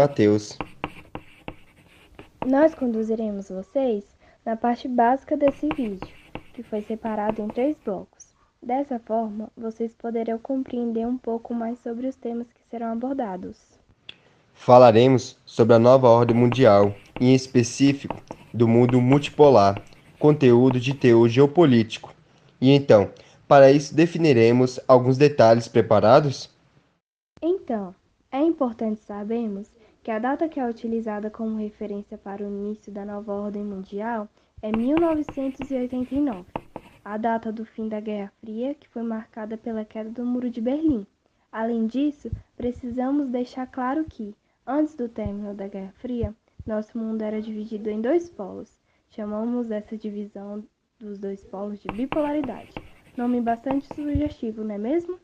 Matheus. Nós conduziremos vocês na parte básica desse vídeo, que foi separado em 3 blocos. Dessa forma, vocês poderão compreender um pouco mais sobre os temas que serão abordados. Falaremos sobre a nova ordem mundial, em específico do mundo multipolar, conteúdo de teor geopolítico. E então, para isso definiremos alguns detalhes preparados? Então, é importante sabermos que a data que é utilizada como referência para o início da nova ordem mundial é 1989, a data do fim da Guerra Fria, que foi marcada pela queda do Muro de Berlim. Além disso, precisamos deixar claro que, antes do término da Guerra Fria, nosso mundo era dividido em 2 polos. Chamamos essa divisão dos 2 polos de bipolaridade. Nome bastante sugestivo, não é mesmo?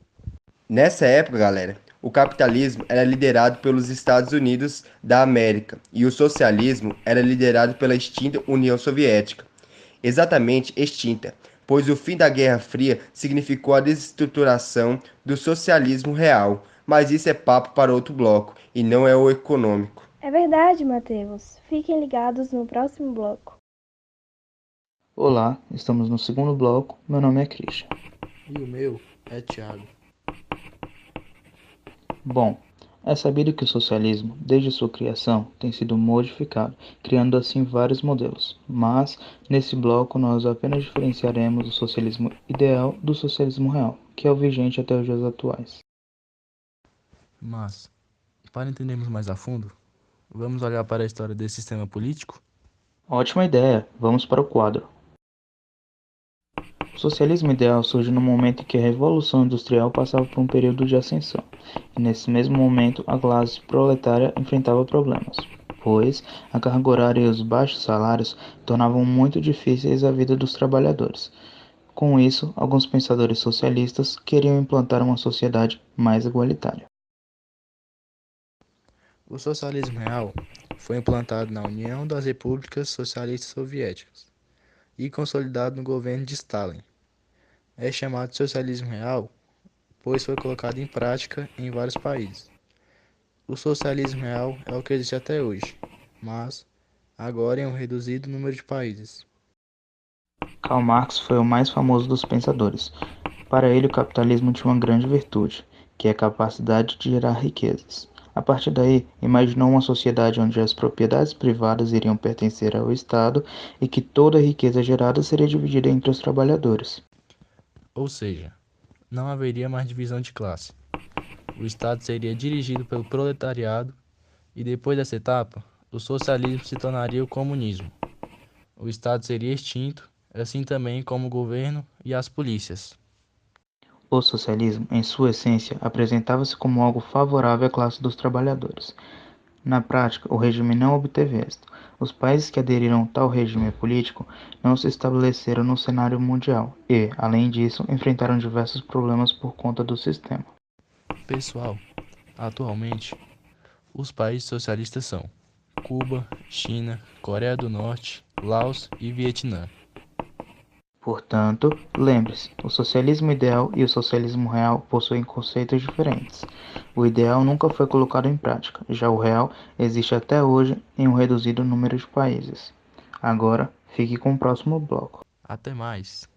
Nessa época, galera, o capitalismo era liderado pelos Estados Unidos da América e o socialismo era liderado pela extinta União Soviética. Exatamente extinta, pois o fim da Guerra Fria significou a desestruturação do socialismo real, mas isso é papo para outro bloco e não é o econômico. É verdade, Matheus. Fiquem ligados no próximo bloco. Olá, estamos no segundo bloco. Meu nome é Christian. E o meu é Thiago. Bom, é sabido que o socialismo, desde sua criação, tem sido modificado, criando assim vários modelos. Mas, nesse bloco, nós apenas diferenciaremos o socialismo ideal do socialismo real, que é o vigente até os dias atuais. Mas, para entendermos mais a fundo, vamos olhar para a história desse sistema político? Ótima ideia! Vamos para o quadro. O socialismo ideal surge no momento em que a Revolução Industrial passava por um período de ascensão, e nesse mesmo momento a classe proletária enfrentava problemas, pois a carga horária e os baixos salários tornavam muito difíceis a vida dos trabalhadores. Com isso, alguns pensadores socialistas queriam implantar uma sociedade mais igualitária. O socialismo real foi implantado na União das Repúblicas Socialistas Soviéticas e consolidado no governo de Stalin. É chamado de socialismo real, pois foi colocado em prática em vários países. O socialismo real é o que existe até hoje, mas agora em um reduzido número de países. Karl Marx foi o mais famoso dos pensadores. Para ele, o capitalismo tinha uma grande virtude, que é a capacidade de gerar riquezas. A partir daí, imaginou uma sociedade onde as propriedades privadas iriam pertencer ao Estado e que toda a riqueza gerada seria dividida entre os trabalhadores. Ou seja, não haveria mais divisão de classe. O Estado seria dirigido pelo proletariado e depois dessa etapa, o socialismo se tornaria o comunismo. O Estado seria extinto, assim também como o governo e as polícias. O socialismo, em sua essência, apresentava-se como algo favorável à classe dos trabalhadores. Na prática, o regime não obteve êxito. Os países que aderiram a tal regime político não se estabeleceram no cenário mundial e, além disso, enfrentaram diversos problemas por conta do sistema. Pessoal, atualmente, os países socialistas são Cuba, China, Coreia do Norte, Laos e Vietnã. Portanto, lembre-se, o socialismo ideal e o socialismo real possuem conceitos diferentes. O ideal nunca foi colocado em prática, já o real existe até hoje em um reduzido número de países. Agora, fique com o próximo bloco. Até mais!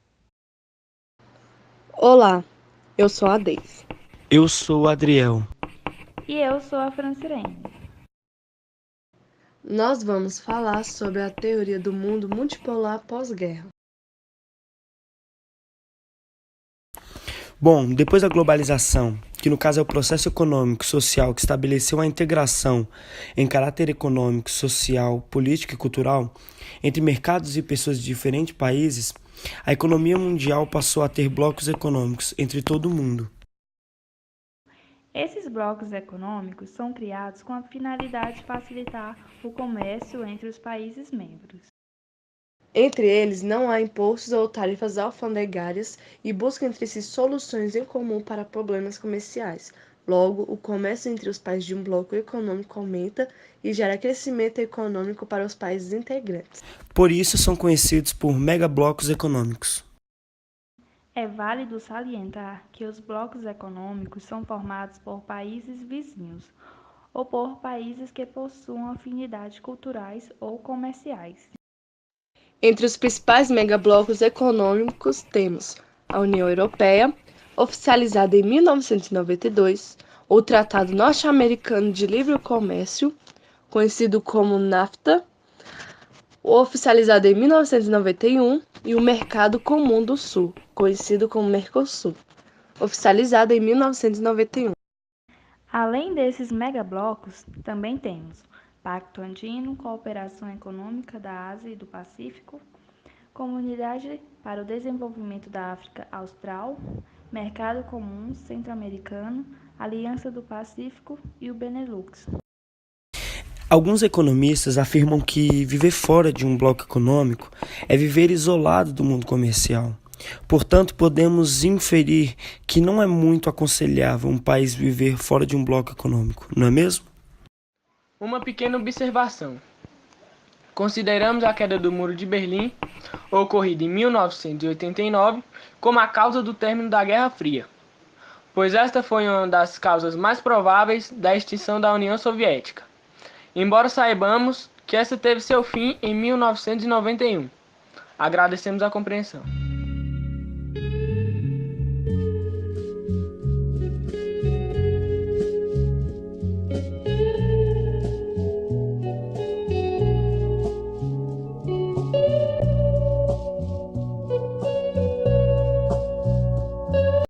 Olá, eu sou a Deise. Eu sou o Adriel. E eu sou a Francirene. Nós vamos falar sobre a teoria do mundo multipolar pós-guerra. Bom, depois da globalização, que no caso é o processo econômico e social que estabeleceu a integração em caráter econômico, social, político e cultural entre mercados e pessoas de diferentes países, a economia mundial passou a ter blocos econômicos entre todo o mundo. Esses blocos econômicos são criados com a finalidade de facilitar o comércio entre os países membros. Entre eles, não há impostos ou tarifas alfandegárias e buscam entre si soluções em comum para problemas comerciais. Logo, o comércio entre os países de um bloco econômico aumenta e gera crescimento econômico para os países integrantes. Por isso são conhecidos por megablocos econômicos. É válido salientar que os blocos econômicos são formados por países vizinhos, ou por países que possuam afinidades culturais ou comerciais. Entre os principais megablocos econômicos temos a União Europeia, oficializada em 1992, o Tratado Norte-Americano de Livre Comércio, conhecido como NAFTA, oficializado em 1991, e o Mercado Comum do Sul, conhecido como Mercosul, oficializado em 1991. Além desses megablocos, também temos Pacto Andino, Cooperação Econômica da Ásia e do Pacífico, Comunidade para o Desenvolvimento da África Austral, Mercado Comum Centro-Americano, Aliança do Pacífico e o Benelux. Alguns economistas afirmam que viver fora de um bloco econômico é viver isolado do mundo comercial. Portanto, podemos inferir que não é muito aconselhável um país viver fora de um bloco econômico, não é mesmo? Uma pequena observação. Consideramos a queda do Muro de Berlim, ocorrida em 1989, como a causa do término da Guerra Fria, pois esta foi uma das causas mais prováveis da extinção da União Soviética, embora saibamos que esta teve seu fim em 1991. Agradecemos a compreensão.